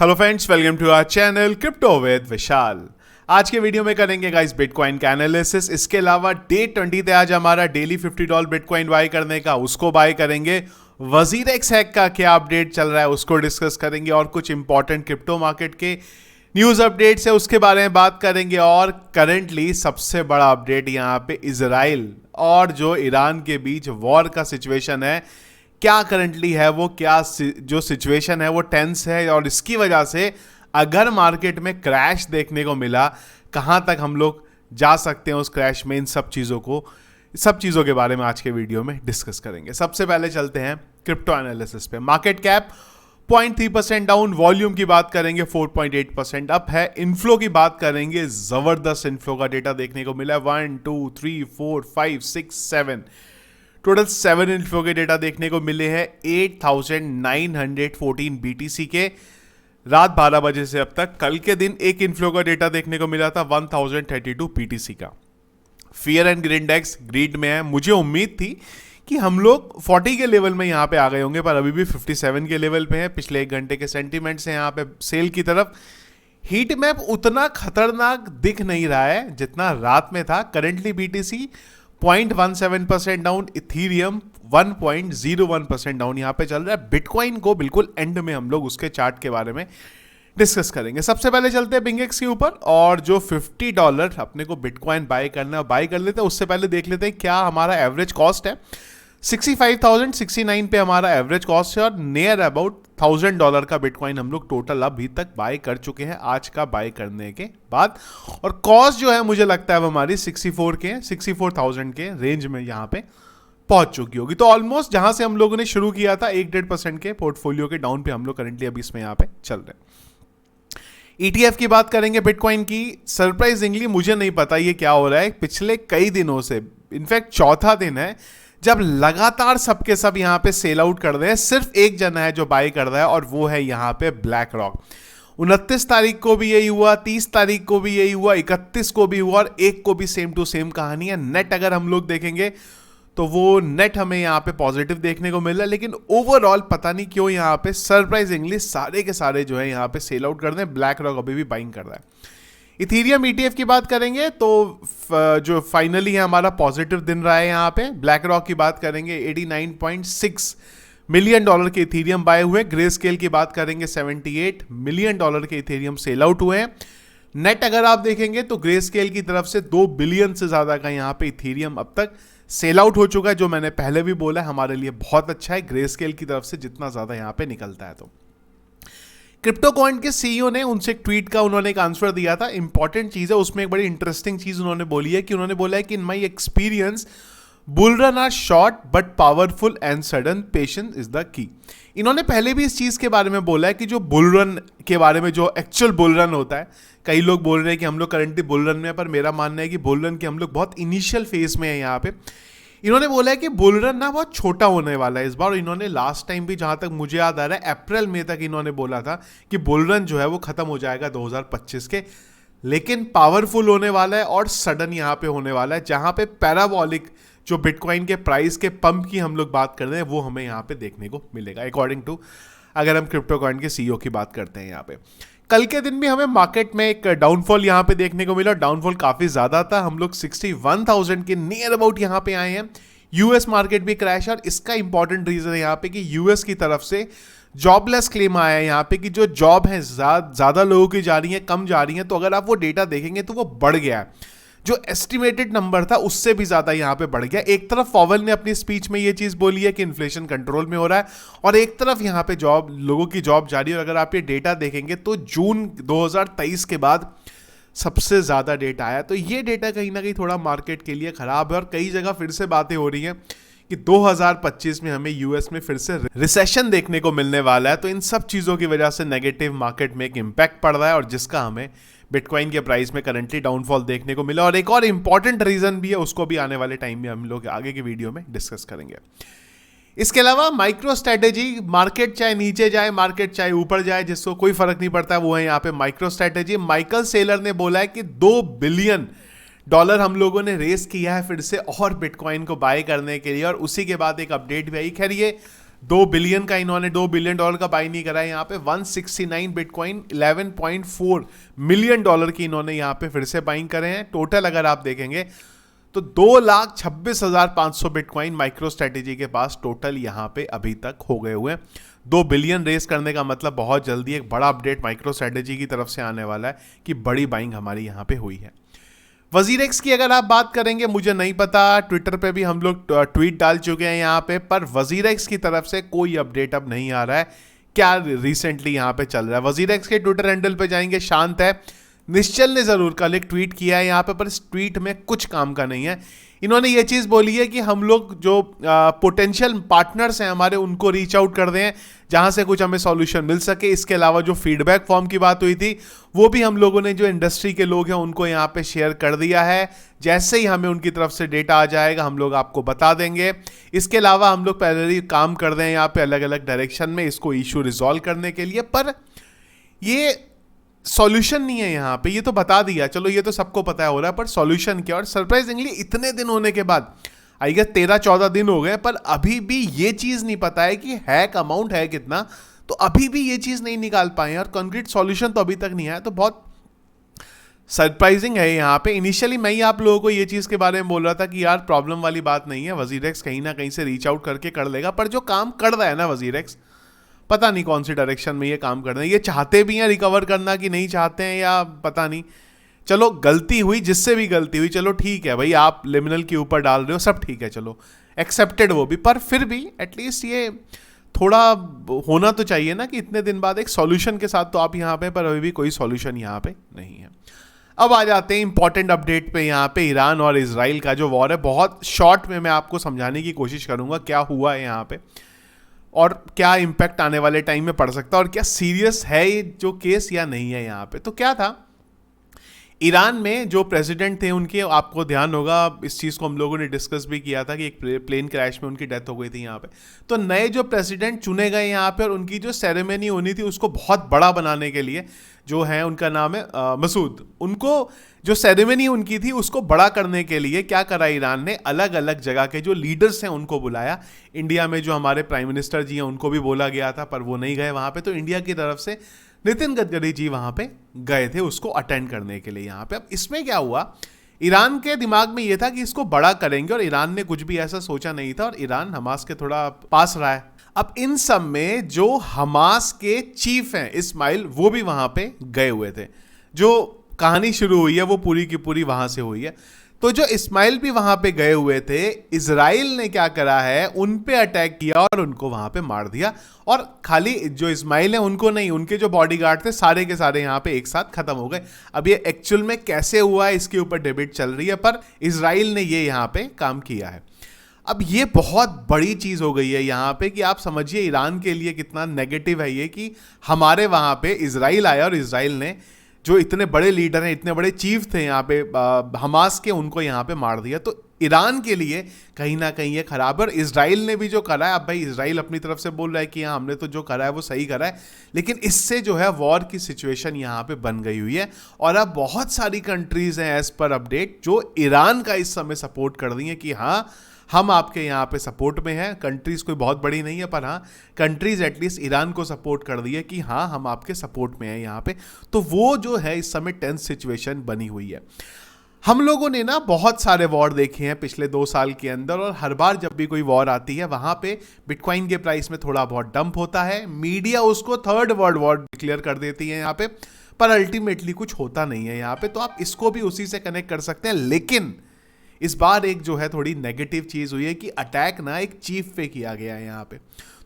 Hello friends, welcome to our channel crypto with Vishal. आज के video में करेंगे गाइस बिटकॉइन का एनालिसिस। इसके अलावा डे 20 पे आज हमारा डेली $50 बिटकॉइन बाय करने का, उसको बाय करेंगे। वजीरेक्स हैक का क्या अपडेट चल रहा है उसको डिस्कस करेंगे, और कुछ इंपॉर्टेंट क्रिप्टो मार्केट के न्यूज अपडेट्स है उसके बारे में बात करेंगे। और करंटली सबसे बड़ा अपडेट यहाँ पे इजराइल और जो ईरान के बीच वॉर का सिचुएशन है, क्या करंटली है वो, क्या जो सिचुएशन है वो टेंस है, और इसकी वजह से अगर मार्केट में क्रैश देखने को मिला, कहां तक हम लोग जा सकते हैं उस क्रैश में। इन सब चीज़ों के बारे में आज के वीडियो में डिस्कस करेंगे। सबसे पहले चलते हैं क्रिप्टो एनालिसिस पे। मार्केट कैप 0.3% डाउन, वॉल्यूम की बात करेंगे 4.8% अप है। इन्फ्लो की बात करेंगे, जबरदस्त इन्फ्लो का डेटा देखने को मिला है। 1 2 3 4 5 6 7 टोटल 7 इन्फ्लो के डेटा देखने को मिले हैं 8,914 BTC के। रात 12 बजे से अब तक कल के दिन एक इन्फ्लो का डेटा देखने को मिला था 1032 BTC का। Fear and greed index greed में है। मुझे उम्मीद थी कि हम लोग 40 के लेवल में यहाँ पे आ गए होंगे, पर अभी भी 57 के लेवल पे हैं। पिछले 1 घंटे के सेंटीमेंट्स हैं यहाँ पे सेल की तरफ। हीट मैप उतना खतरनाक दिख नहीं रहा है जितना रात में था। Currently BTC 0.17% down, Ethereum 1.01% down यहाँ पे चल रहा है। बिटकॉइन को बिल्कुल एंड में हम लोग उसके चार्ट के बारे में डिस्कस करेंगे। सबसे पहले चलते हैं बिंगेक्स के ऊपर, और जो $50 अपने को बिटकॉइन बाय करना है बाय कर लेते हैं। उससे पहले देख लेते हैं क्या हमारा एवरेज कॉस्ट है। 65,069 पे हमारा एवरेज कॉस्ट है, और नियर अबाउट $1,000 का बिटकॉइन हम लोग टोटल अभी तक बाय कर चुके हैं आज का बाय करने के बाद। और कॉस्ट जो है मुझे लगता है वो हमारी 64,000 के रेंज में यहाँ पे पहुंच चुकी होगी। तो ऑलमोस्ट जहां से हम लोगों ने शुरू किया था 1-1.5% के पोर्टफोलियो के डाउन पे हम लोग करंटली अभी इसमें यहाँ पे चल रहे हैं। ETF की बात करेंगे बिटकॉइन की। सरप्राइजिंगली मुझे नहीं पता ये क्या हो रहा है, पिछले कई दिनों से, इनफैक्ट चौथा दिन है जब लगातार सबके सब यहाँ पे सेल आउट कर रहे हैं। सिर्फ एक जना है जो बाय कर रहा है, और वो है यहाँ पे ब्लैक रॉक। 29 तारीख को भी यही हुआ, 30 तारीख को भी यही हुआ, 31 को भी हुआ, और 1 को भी सेम टू सेम कहानी है। नेट अगर हम लोग देखेंगे तो वो नेट हमें यहाँ पे पॉजिटिव देखने को मिल रहा है, लेकिन ओवरऑल पता नहीं क्यों यहाँ पे सरप्राइजिंगली सारे के सारे जो है यहाँ पे सेल आउट कर रहे हैं। ब्लैक रॉक अभी भी बाइंग कर रहा है। इथीरियम ETF की बात करेंगे तो जो फाइनली है हमारा पॉजिटिव दिन रहा है यहाँ पे। ब्लैक रॉक की बात करेंगे $89.6 मिलियन के इथीरियम बाय हुए। ग्रे स्केल की बात करेंगे $78 मिलियन के इथीरियम सेल आउट हुए हैं। नेट अगर आप देखेंगे तो ग्रे स्केल की तरफ से 2 बिलियन से ज्यादा का यहाँ पे इथीरियम अब तक सेल आउट हो चुका है, जो मैंने पहले भी बोला है हमारे लिए बहुत अच्छा है ग्रे स्केल की तरफ से जितना ज्यादा यहाँ पे निकलता है। तो क्रिप्टो कॉइन के CEO ने उनसे एक ट्वीट का उन्होंने एक आंसर दिया था। इंपॉर्टेंट चीज है उसमें, एक बड़ी इंटरेस्टिंग चीज उन्होंने बोली है कि उन्होंने बोला है कि in my experience bull run are short but powerful and sudden, patience is the key. इन्होंने पहले भी इस चीज के बारे में बोला है कि जो बुल रन के बारे में, जो एक्चुअल बुल रन होता है, कई लोग बोल रहे हैं कि हम लोग करंटली बुल रन में है, पर मेरा मानना है कि बुल रन के हम लोग बहुत इनिशियल फेज में है यहाँ पे। इन्होंने बोला है कि बुल रन ना बहुत छोटा होने वाला है इस बार। इन्होंने लास्ट टाइम भी, जहां तक मुझे याद आ रहा है, अप्रैल मई तक इन्होंने बोला था कि बुल रन जो है वो खत्म हो जाएगा 2025 के, लेकिन पावरफुल होने वाला है और सडन यहाँ पे होने वाला है। जहां पे पैराबॉलिक जो बिटकॉइन के प्राइस के पंप की हम लोग बात कर रहे हैं वो हमें यहाँ पे देखने को मिलेगा, अकॉर्डिंग टू अगर हम क्रिप्टो कॉइन के CEO की बात करते हैं यहाँ पे। कल के दिन भी हमें मार्केट में एक डाउनफॉल यहाँ पे देखने को मिला। डाउनफॉल काफी ज्यादा था, हम लोग 61,000 के नियर अबाउट यहाँ पे आए हैं। यूएस मार्केट भी क्रैश, और इसका इंपॉर्टेंट रीजन है यहाँ पे कि यूएस की तरफ से जॉबलेस क्लेम आया है यहाँ पे कि जो जॉब है ज्यादा लोगों की जा रही है, कम जा रही है। तो अगर आप वो डेटा देखेंगे तो वो बढ़ गया है, जो एस्टिमेटेड नंबर था उससे भी ज्यादा यहाँ पे बढ़ गया। एक तरफ पॉवेल ने अपनी स्पीच में ये चीज बोली है कि इन्फ्लेशन कंट्रोल में हो रहा है, और एक तरफ यहाँ पे लोगों की जॉब जा रही है। और अगर आप ये डेटा देखेंगे तो जून 2023 के बाद सबसे ज्यादा डेटा आया। तो ये डेटा कहीं ना कहीं थोड़ा मार्केट के लिए खराब है, और कई जगह फिर से बातें हो रही हैं कि 2025 में हमें यूएस में फिर से रिसेशन देखने को मिलने वाला है। तो इन सब चीजों की वजह से नेगेटिव मार्केट में एक इंपैक्ट पड़ रहा है, और जिसका हमें बिटकॉइन के प्राइस में करंटली डाउनफॉल देखने को मिला। और एक और इंपॉर्टेंट रीजन भी है, उसको भी आने वाले टाइम में हम लोग आगे के वीडियो में डिस्कस करेंगे। इसके अलावा माइक्रो स्ट्रेटेजी, मार्केट चाहे नीचे जाए, मार्केट चाहे ऊपर जाए, जिसको कोई फर्क नहीं पड़ता, वो है यहाँ पे माइक्रो स्ट्रेटेजी। माइकल सेलर ने बोला है कि $2 बिलियन हम लोगों ने रेस किया है फिर से और बिटकॉइन को बाय करने के लिए, और उसी के बाद एक अपडेट भी आई। खैर ये $2 बिलियन का इन्होंने $2 बिलियन का बाई नहीं करा है यहाँ पे। 169 बिटकॉइन $11.4 मिलियन की इन्होंने यहाँ पे फिर से बाइंग करे हैं। टोटल अगर आप देखेंगे तो 2,26,500 बिटकॉइन माइक्रो स्ट्रेटेजी के पास टोटल यहाँ पे अभी तक हो गए हुए हैं। 2 बिलियन रेस करने का मतलब बहुत जल्दी एक बड़ा अपडेट माइक्रो स्ट्रेटेजी की तरफ से आने वाला है कि बड़ी बाइंग हमारी यहाँ पे हुई है। वजीरेक्स की अगर आप बात करेंगे, मुझे नहीं पता, ट्विटर पे भी हम लोग ट्वीट डाल चुके हैं यहाँ पे, पर वजीरेक्स की तरफ से कोई अपडेट अब नहीं आ रहा है। क्या रिसेंटली यहाँ पे चल रहा है? वजीरेक्स के ट्विटर हैंडल पे जाएंगे, शांत है। निश्चल ने जरूर कल एक ट्वीट किया है यहाँ पे, पर इस ट्वीट में कुछ काम का नहीं है। इन्होंने ये चीज बोली है कि हम लोग जो पोटेंशियल पार्टनर्स हैं हमारे, उनको रीच आउट कर दें जहां से कुछ हमें सॉल्यूशन मिल सके। इसके अलावा जो फीडबैक फॉर्म की बात हुई थी वो भी हम लोगों ने जो इंडस्ट्री के लोग हैं उनको यहाँ पे शेयर कर दिया है। जैसे ही हमें उनकी तरफ से डेटा आ जाएगा हम लोग आपको बता देंगे। इसके अलावा हम लोग पहले ही काम कर दें यहाँ पे अलग अलग डायरेक्शन में इसको इशू रिजॉल्व करने के लिए, पर ये सॉल्यूशन नहीं है यहाँ पे। ये तो बता दिया, चलो ये तो सबको पता है हो रहा है, पर सॉल्यूशन क्या? और सरप्राइजिंगली इतने दिन होने के बाद, आई गेस 13-14 दिन हो गए, पर अभी भी ये चीज नहीं पता है कि हैक अमाउंट है कितना। तो अभी भी ये चीज नहीं निकाल पाए और कंक्रीट सॉल्यूशन तो अभी तक नहीं आया। तो बहुत सरप्राइजिंग है यहाँ पे। इनिशियली मैं ही आप लोगों को ये चीज के बारे में बोल रहा था कि यार प्रॉब्लम वाली बात नहीं है, वजीरेक्स कहीं ना कहीं से रीच आउट करके कर लेगा। पर जो काम कर रहा है ना वजीरेक्स, पता नहीं कौन सी डायरेक्शन में ये काम कर रहे हैं। ये चाहते भी हैं रिकवर करना कि नहीं चाहते हैं, या पता नहीं। चलो गलती हुई, जिससे भी गलती हुई, चलो ठीक है भाई, आप लिमिनल के ऊपर डाल रहे हो, सब ठीक है, चलो एक्सेप्टेड वो भी। पर फिर भी एटलीस्ट ये थोड़ा होना तो चाहिए ना कि इतने दिन बाद एक सॉल्यूशन के साथ तो आप यहाँ पे, पर अभी भी कोई सॉल्यूशन यहाँ पे नहीं है। अब आ जाते हैं इंपॉर्टेंट अपडेट पे। यहाँ पे ईरान और इजराइल का जो वॉर है, बहुत शॉर्ट में मैं आपको समझाने की कोशिश करूंगा क्या हुआ है यहाँ पे और क्या इंपैक्ट आने वाले टाइम में पड़ सकता है और क्या सीरियस है ये जो केस या नहीं है यहाँ पे। तो क्या था, ईरान में जो प्रेसिडेंट थे उनके, आपको ध्यान होगा इस चीज़ को हम लोगों ने डिस्कस भी किया था कि एक प्लेन क्रैश में उनकी डेथ हो गई थी यहाँ पे। तो नए जो प्रेसिडेंट चुने गए यहाँ पे और उनकी जो सेरेमनी होनी थी उसको बहुत बड़ा बनाने के लिए, जो है उनका नाम है मसूद, उनको जो सेरेमनी उनकी थी उसको बड़ा करने के लिए क्या करा ईरान ने, अलग अलग जगह के जो लीडर्स हैं उनको बुलाया। इंडिया में जो हमारे प्राइम मिनिस्टर जी हैं उनको भी बोला गया था, पर वो नहीं गए वहाँ पे। तो इंडिया की तरफ से नितिन गडकरी जी वहाँ पे गए थे उसको अटेंड करने के लिए यहाँ पे। अब इसमें क्या हुआ, ईरान के दिमाग में ये था कि इसको बड़ा करेंगे और ईरान ने कुछ भी ऐसा सोचा नहीं था और ईरान हमास के थोड़ा पास रहा है। अब इन सब में जो हमास के चीफ हैं इस्माइल, वो भी वहां पे गए हुए थे। जो कहानी शुरू हुई है वो पूरी की पूरी वहां से हुई है। तो जो इस्माइल भी वहां पे गए हुए थे, इजराइल ने क्या करा है, उन पे अटैक किया और उनको वहां पे मार दिया। और खाली जो इस्माइल है उनको नहीं, उनके जो बॉडीगार्ड थे सारे के सारे यहाँ पे एक साथ खत्म हो गए। अब ये एक्चुअल में कैसे हुआ है इसके ऊपर डिबेट चल रही है, पर इजराइल ने ये यहाँ पे काम किया है। अब ये बहुत बड़ी चीज हो गई है यहाँ पे कि आप समझिए ईरान के लिए कितना नेगेटिव है ये कि हमारे वहां पे इजराइल आया और इजराइल ने जो इतने बड़े लीडर हैं, इतने बड़े चीफ थे यहाँ पे हमास के, उनको यहाँ पे मार दिया। तो ईरान के लिए कहीं ना कहीं ये खराब है। और इजराइल ने भी जो करा है, अब भाई इजराइल अपनी तरफ से बोल रहा है कि हाँ हमने तो जो करा है वो सही करा है, लेकिन इससे जो है वॉर की सिचुएशन यहाँ पे बन गई हुई है। और अब बहुत सारी कंट्रीज हैं एज पर अपडेट जो ईरान का इस समय सपोर्ट कर रही हैं कि हाँ हम आपके यहाँ पे सपोर्ट में हैं। कंट्रीज कोई बहुत बड़ी नहीं है, पर हाँ कंट्रीज एटलीस्ट ईरान को सपोर्ट कर दी है कि हाँ हम आपके सपोर्ट में हैं यहाँ पे। तो वो जो है इस समय टेंस सिचुएशन बनी हुई है। हम लोगों ने ना बहुत सारे वॉर देखे हैं पिछले 2 साल के अंदर, और हर बार जब भी कोई वॉर आती है वहां पे बिटकॉइन के प्राइस में थोड़ा बहुत डंप होता है। मीडिया उसको थर्ड वर्ल्ड वॉर डिक्लेयर कर देती है यहाँ पे, पर अल्टीमेटली कुछ होता नहीं है यहाँ पे। तो आप इसको भी उसी से कनेक्ट कर सकते हैं। लेकिन इस बार एक जो है थोड़ी नेगेटिव चीज हुई है कि अटैक ना एक चीफ पे किया गया है यहाँ पे,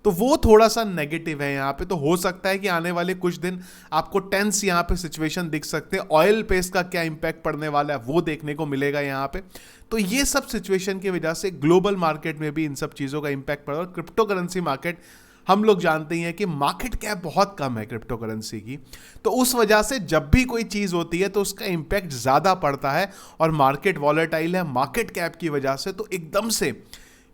तो वो थोड़ा सा नेगेटिव है यहाँ पे। तो हो सकता है कि आने वाले कुछ दिन आपको टेंस यहाँ पे सिचुएशन दिख सकते हैं। ऑयल पे इसका क्या इंपैक्ट पड़ने वाला है वो देखने को मिलेगा यहाँ पे। तो ये सब सिचुएशन की वजह से ग्लोबल मार्केट में भी इन सब चीज़ों का इंपैक्ट पड़ा। और क्रिप्टो करेंसी मार्केट, हम लोग जानते हैं कि मार्केट कैप बहुत कम है क्रिप्टो करेंसी की, तो उस वजह से जब भी कोई चीज़ होती है तो उसका इंपैक्ट ज़्यादा पड़ता है। और मार्केट वॉलेटाइल है मार्केट कैप की वजह से, तो एकदम से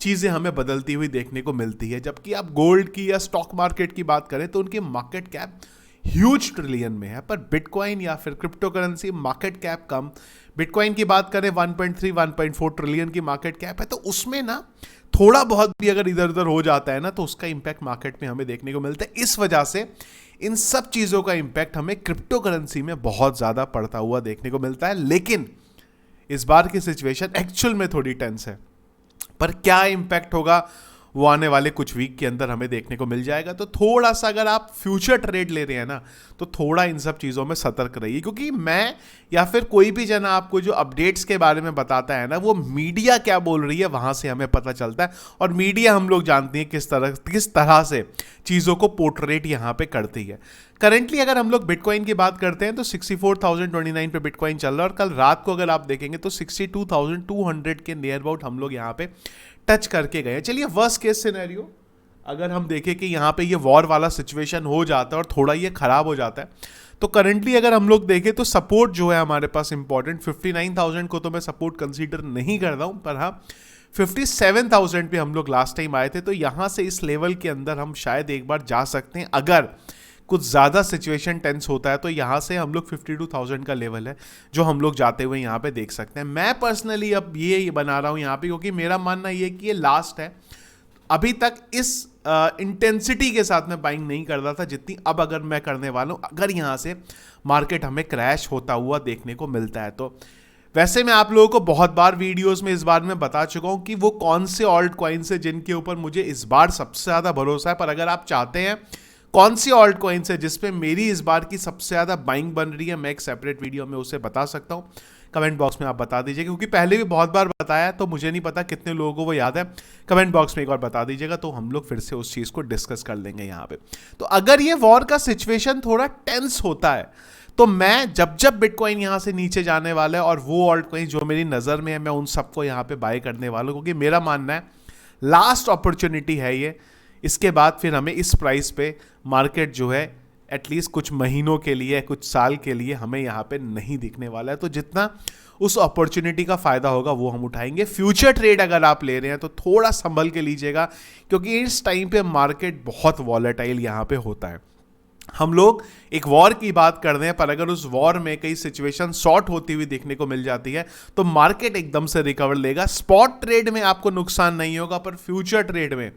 चीज़ें हमें बदलती हुई देखने को मिलती है। जबकि आप गोल्ड की या स्टॉक मार्केट की बात करें तो उनकी मार्केट कैप ह्यूज ट्रिलियन में है, पर बिटकॉइन या फिर क्रिप्टो करेंसी मार्केट कैप कम। बिटकॉइन की बात करें 1.3-1.4 ट्रिलियन की मार्केट कैप है, तो उसमें ना थोड़ा बहुत भी अगर इधर उधर हो जाता है ना तो उसका इंपैक्ट मार्केट में हमें देखने को मिलता है। इस वजह से इन सब चीज़ों का इंपैक्ट हमें क्रिप्टो करेंसी में बहुत ज़्यादा पड़ता हुआ देखने को मिलता है। लेकिन इस बार की सिचुएशन एक्चुअल में थोड़ी टेंस है, पर क्या इंपैक्ट होगा वो आने वाले कुछ वीक के अंदर हमें देखने को मिल जाएगा। तो थोड़ा सा अगर आप फ्यूचर ट्रेड ले रहे हैं ना तो थोड़ा इन सब चीज़ों में सतर्क रहिए, क्योंकि मैं या फिर कोई भी जना आपको जो अपडेट्स के बारे में बताता है ना, वो मीडिया क्या बोल रही है वहाँ से हमें पता चलता है। और मीडिया हम लोग जानते हैं किस तरह से चीज़ों को पोर्ट्रेट यहाँ पे करती है। करंटली अगर हम लोग बिटकॉइन की बात करते हैं तो 64,029 पे बिटकॉइन चल रहा है, और कल रात को अगर आप देखेंगे तो 62,200 के नियर अबाउट हम लोग यहाँ पे टच करके गए। चलिए वर्स्ट केस सिनेरियो अगर हम देखें कि यहाँ पे ये वॉर वाला सिचुएशन हो जाता है और थोड़ा ये खराब हो जाता है, तो करंटली अगर हम लोग देखें तो सपोर्ट जो है हमारे पास इंपॉर्टेंट 59,000 को तो मैं सपोर्ट कंसीडर नहीं कर रहा हूँ, पर हाँ 57,000 पे हम लोग लास्ट टाइम आए थे, तो यहाँ से इस लेवल के अंदर हम शायद एक बार जा सकते हैं। अगर कुछ ज़्यादा सिचुएशन टेंस होता है तो यहाँ से हम लोग 52,000 का लेवल है जो हम लोग जाते हुए यहाँ पे देख सकते हैं। मैं पर्सनली अब ये बना रहा हूँ यहाँ पे, क्योंकि मेरा मानना ये कि ये लास्ट है। अभी तक इस इंटेंसिटी के साथ मैं बाइंग नहीं कर रहा था जितनी अब अगर मैं करने वाला हूँ, अगर यहाँ से मार्केट हमें क्रैश होता हुआ देखने को मिलता है तो। वैसे मैं आप लोगों को बहुत बार वीडियोस में इस बार में बता चुका हूँ कि वो कौन से ऑल्ट कॉइन्स है जिनके ऊपर मुझे इस बार सबसे ज़्यादा भरोसा है। पर अगर आप चाहते हैं कौन सी ऑल्ट कॉइन्स है जिसपे मेरी इस बार की सबसे ज़्यादा बाइंग बन रही है, मैं एक सेपरेट वीडियो में उसे बता सकता हूँ। कमेंट बॉक्स में आप बता दीजिए, क्योंकि पहले भी बहुत बार बताया है तो मुझे नहीं पता कितने लोगों को वो याद है। कमेंट बॉक्स में एक बार बता दीजिएगा तो हम लोग फिर से उस चीज़ को डिस्कस कर लेंगे यहाँ पे। तो अगर ये वॉर का सिचुएशन थोड़ा टेंस होता है तो मैं जब बिटकॉइन यहाँ से नीचे जाने वाला है और वो ऑल्ट कॉइन जो मेरी नज़र में है, मैं उन सबको यहाँ पे बाय करने वाला हूँ, क्योंकि मेरा मानना है लास्ट अपॉर्चुनिटी है ये। इसके बाद फिर हमें इस प्राइस पे मार्केट जो है एटलीस्ट कुछ महीनों के लिए, कुछ साल के लिए हमें यहाँ पे नहीं दिखने वाला है। तो जितना उस अपॉर्चुनिटी का फायदा होगा वो हम उठाएंगे। फ्यूचर ट्रेड अगर आप ले रहे हैं तो थोड़ा संभल के लीजिएगा, क्योंकि इस टाइम पे मार्केट बहुत वॉलेटाइल यहाँ पे होता है। हम लोग एक वॉर की बात कर रहे हैं, पर अगर उस वॉर में कई सिचुएशन शॉर्ट होती हुई देखने को मिल जाती है तो मार्केट एकदम से रिकवर लेगा। स्पॉट ट्रेड में आपको नुकसान नहीं होगा, पर फ्यूचर ट्रेड में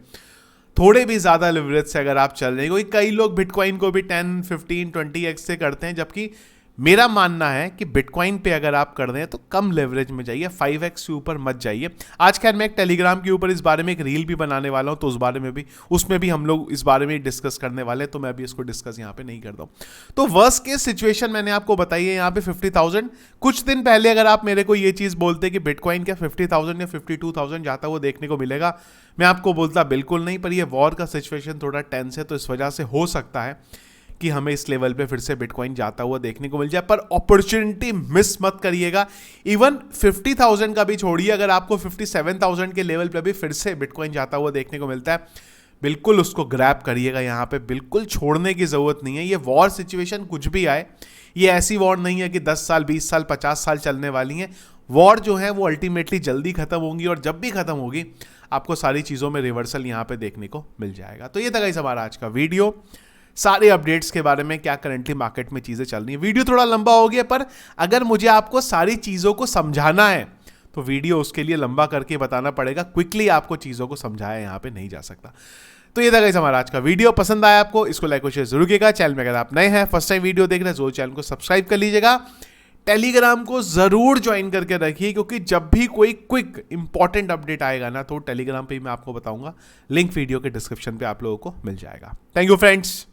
थोड़े भी ज़्यादा लिवरेज से अगर आप चल रहे हैं, क्योंकि कई लोग बिटकॉइन को भी 10, 15, 20x से करते हैं, जबकि मेरा मानना है कि बिटकॉइन पे अगर आप कर रहे हैं तो कम लेवरेज में जाइए, 5x के ऊपर मत जाइए। आज खैर मैं एक टेलीग्राम के ऊपर इस बारे में एक रील भी बनाने वाला हूं, तो उस बारे में भी, उसमें भी हम लोग इस बारे में डिस्कस करने वाले हैं, तो मैं अभी इसको डिस्कस यहाँ पे नहीं करता हूँ। तो वर्स्ट केस सिचुएशन मैंने आपको बताई है यहाँ पे 50,000। कुछ दिन पहले अगर आप मेरे को ये चीज़ बोलते कि बिटकॉइन क्या 50,000 या 52,000 जाता हुआ देखने को मिलेगा, मैं आपको बोलता बिल्कुल नहीं। पर ये वॉर का सिचुएशन थोड़ा टेंस है, तो इस वजह से हो सकता है कि हमें इस लेवल पे फिर से बिटकॉइन जाता हुआ देखने को मिल जाए। पर अपॉर्चुनिटी मिस मत करिएगा। इवन 50,000 का भी छोड़िए, अगर आपको 57,000 के लेवल पे भी फिर से बिटकॉइन जाता हुआ देखने को मिलता है, बिल्कुल उसको ग्रैब करिएगा। यहाँ पे बिल्कुल छोड़ने की ज़रूरत नहीं है। ये वॉर सिचुएशन कुछ भी आए, ये ऐसी वॉर नहीं है कि 10 साल, 20 साल, 50 साल चलने वाली है। वॉर जो है वो अल्टीमेटली जल्दी खत्म होंगी, और जब भी खत्म होगी आपको सारी चीज़ों में रिवर्सल यहाँ पे देखने को मिल जाएगा। तो ये था गाइस हमारा आज का वीडियो, सारे अपडेट्स के बारे में, क्या करंटली मार्केट में चीज़ें चल रही हैं। वीडियो थोड़ा लंबा हो गया, पर अगर मुझे आपको सारी चीज़ों को समझाना है तो वीडियो उसके लिए लंबा करके बताना पड़ेगा। क्विकली आपको चीज़ों को समझाया यहाँ पे नहीं जा सकता। तो ये था गाइस हमारा आज का वीडियो। पसंद आया आपको, इसको लाइक और शेयर जरूर कीजिएगा। चैनल में अगर आप नए हैं, फर्स्ट टाइम वीडियो देख रहे हैं, जरूर चैनल को सब्सक्राइब कर लीजिएगा। टेलीग्राम को जरूर ज्वाइन करके रखिए, क्योंकि जब भी कोई क्विक इंपॉर्टेंट अपडेट आएगा ना तो टेलीग्राम पे मैं आपको बताऊंगा। लिंक वीडियो के डिस्क्रिप्शन पे आप लोगों को मिल जाएगा। Thank you friends.